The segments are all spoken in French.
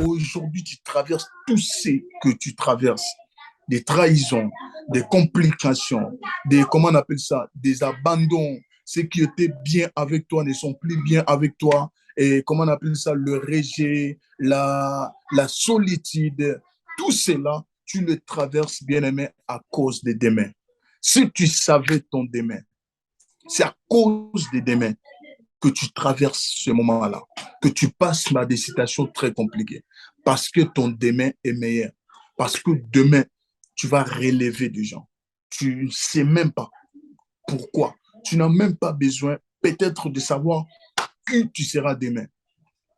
aujourd'hui tu traverses tout ce que tu traverses, des trahisons, des complications, des, comment on appelle ça, des abandons, ceux qui étaient bien avec toi ne sont plus bien avec toi, et comment on appelle ça, le rejet, la solitude, tout cela, tu le traverses, bien-aimé, à cause de demain. Si tu savais ton demain, c'est à cause de demain que tu traverses ce moment-là, que tu passes par des situations très compliquées, parce que ton demain est meilleur, parce que demain, tu vas relever des gens. Tu ne sais même pas pourquoi. Tu n'as même pas besoin peut-être de savoir qui tu seras demain.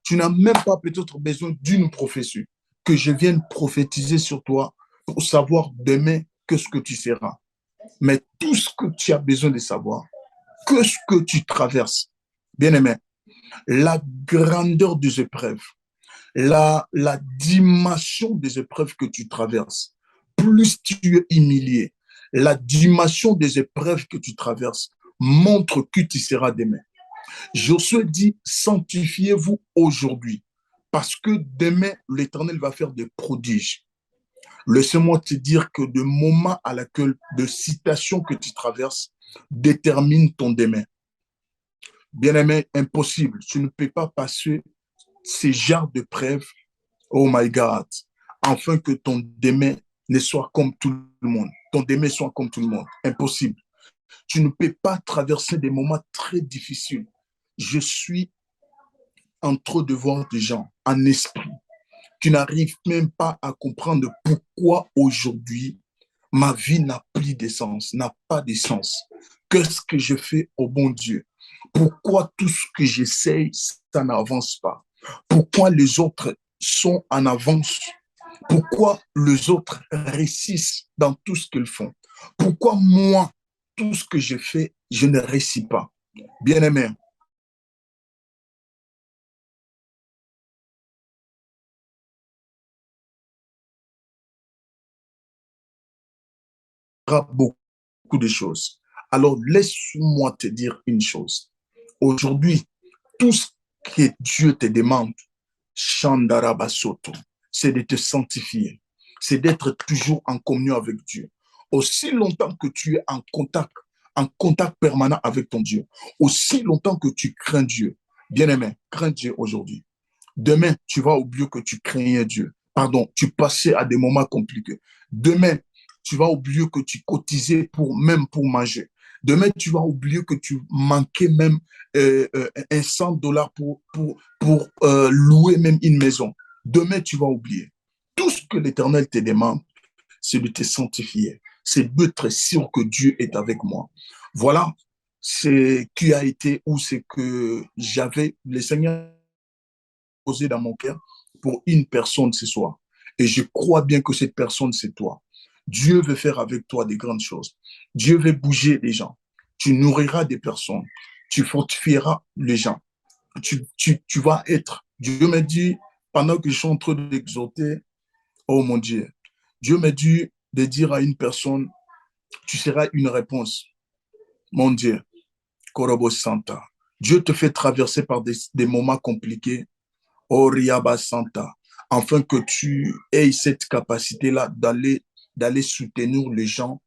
Tu n'as même pas peut-être besoin d'une prophétie, que je vienne prophétiser sur toi pour savoir demain que ce que tu seras. Mais tout ce que tu as besoin de savoir, que ce que tu traverses, bien aimé, la grandeur des épreuves, la dimension des épreuves que tu traverses, plus tu es humilié, la dimension des épreuves que tu traverses montre que tu seras demain. Josué dit, sanctifiez-vous aujourd'hui, parce que demain, l'Éternel va faire des prodiges. Laisse-moi te dire que le moment à laquelle, de citation que tu traverses, détermine ton demain. Bien-aimé, impossible. Tu ne peux pas passer ces genres de preuves, oh my God, afin que ton demain ne soit comme tout le monde. Ton demain soit comme tout le monde. Impossible. Tu ne peux pas traverser des moments très difficiles. Je suis en train de voir des gens en esprit qui n'arrivent même pas à comprendre pourquoi aujourd'hui ma vie n'a plus de sens, n'a pas de sens. Qu'est-ce que je fais au bon Dieu? Pourquoi tout ce que j'essaye, ça n'avance pas? Pourquoi les autres sont en avance? Pourquoi les autres réussissent dans tout ce qu'ils font? Pourquoi moi, tout ce que je fais, je ne réussis pas? Bien-aimé, il y aura beaucoup de choses. Alors, laisse-moi te dire une chose. Aujourd'hui, tout ce que Dieu te demande, Shandarabasoto, c'est de te sanctifier, c'est d'être toujours en communion avec Dieu. Aussi longtemps que tu es en contact permanent avec ton Dieu, aussi longtemps que tu crains Dieu, bien-aimé, crains Dieu aujourd'hui. Demain, tu vas oublier que tu craignais Dieu. Pardon, tu passais à des moments compliqués. Demain, tu vas oublier que tu cotisais pour même pour manger. Demain, tu vas oublier que tu manquais même un 100 dollars pour louer même une maison. Demain, tu vas oublier. Tout ce que l'Éternel te demande, c'est de te sanctifier. C'est d'être sûr que Dieu est avec moi. Voilà ce qui a été ou ce que j'avais. Le Seigneur posé dans mon cœur pour une personne ce soir. Et je crois bien que cette personne, c'est toi. Dieu veut faire avec toi des grandes choses. Dieu veut bouger les gens. Tu nourriras des personnes. Tu fortifieras les gens. Tu vas être. Dieu m'a dit, pendant que je suis en train d'exhorter, oh mon Dieu, Dieu m'a dit de dire à une personne, tu seras une réponse. Mon Dieu, Korobo Santa. Dieu te fait traverser par des moments compliqués. Oriaba Santa, afin que tu aies cette capacité-là d'aller soutenir les gens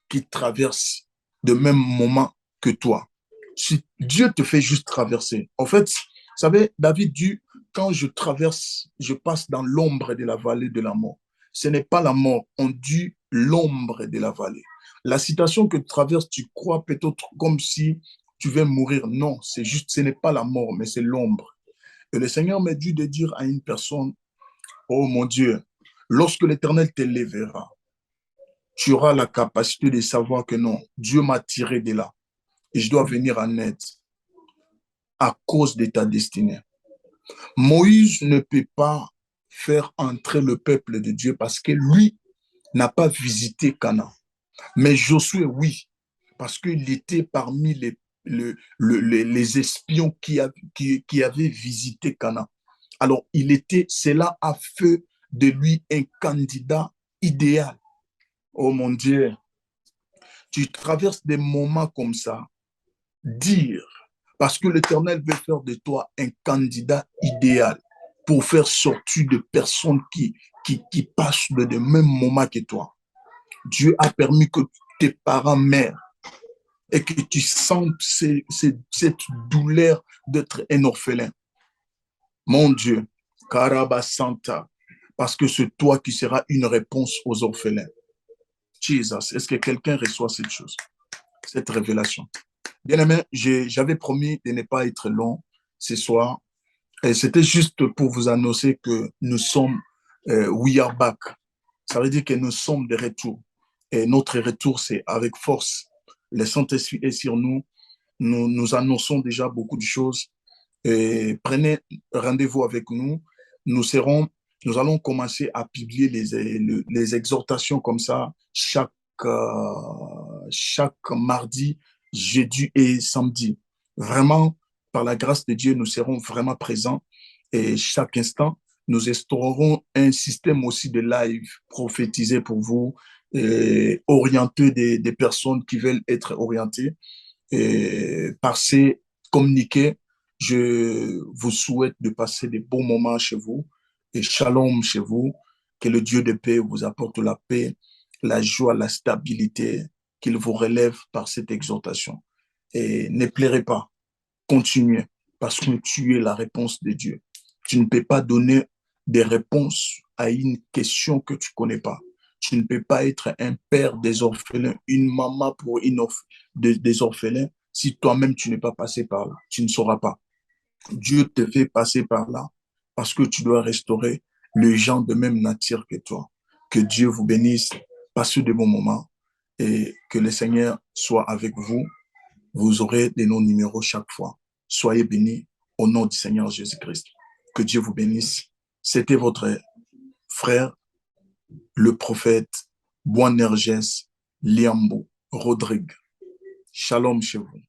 qui traversent le même moment que toi. Si Dieu te fait juste traverser. En fait, vous savez, David dit, quand je traverse, je passe dans l'ombre de la vallée de la mort. Ce n'est pas la mort, on dit l'ombre de la vallée. La citation que tu traverses, tu crois peut-être comme si tu vas mourir. Non, c'est juste, ce n'est pas la mort, mais c'est l'ombre. Et le Seigneur m'a dit de dire à une personne, oh mon Dieu, lorsque l'Éternel t'élèvera, tu auras la capacité de savoir que non, Dieu m'a tiré de là et je dois venir en aide à cause de ta destinée. Moïse ne peut pas faire entrer le peuple de Dieu parce que lui n'a pas visité Canaan. Mais Josué, oui, parce qu'il était parmi les espions qui avaient visité Canaan. Alors, cela a fait de lui un candidat idéal. Oh mon Dieu, tu traverses des moments comme ça, dire, parce que l'Éternel veut faire de toi un candidat idéal pour faire sortir de personnes qui passent le même moment que toi. Dieu a permis que tes parents meurent et que tu sens cette douleur d'être un orphelin. Mon Dieu, Karaba Santa, parce que c'est toi qui seras une réponse aux orphelins. Jesus, est-ce que quelqu'un reçoit cette chose, cette révélation? Bien aimé, j'avais promis de ne pas être long ce soir. Et c'était juste pour vous annoncer que nous sommes, we are back. Ça veut dire que nous sommes de retour. Et notre retour, c'est avec force. Le Saint-Esprit est sur nous. Nous annonçons déjà beaucoup de choses. Et prenez rendez-vous avec nous. Nous allons commencer à publier les exhortations comme ça chaque mardi, jeudi et samedi. Vraiment, par la grâce de Dieu, nous serons vraiment présents et chaque instant, nous instaurerons un système aussi de live prophétisé pour vous, et orienter des personnes qui veulent être orientées. Et par ces communiqués, je vous souhaite de passer des bons moments chez vous et shalom chez vous. Que le Dieu de paix vous apporte la paix, la joie, la stabilité, qu'il vous relève par cette exhortation. Et ne pleurez pas, continuez, parce que tu es la réponse de Dieu. Tu ne peux pas donner des réponses à une question que tu ne connais pas. Tu ne peux pas être un père des orphelins, une maman pour des orphelins, si toi-même tu n'es pas passé par là. Tu ne sauras pas. Dieu te fait passer par là parce que tu dois restaurer les gens de même nature que toi. Que Dieu vous bénisse, passez de bons moments et que le Seigneur soit avec vous. Vous aurez des noms numéros chaque fois. Soyez bénis au nom du Seigneur Jésus-Christ. Que Dieu vous bénisse. C'était votre frère, le prophète Boanerges Liambo Rodrigue. Shalom chez vous.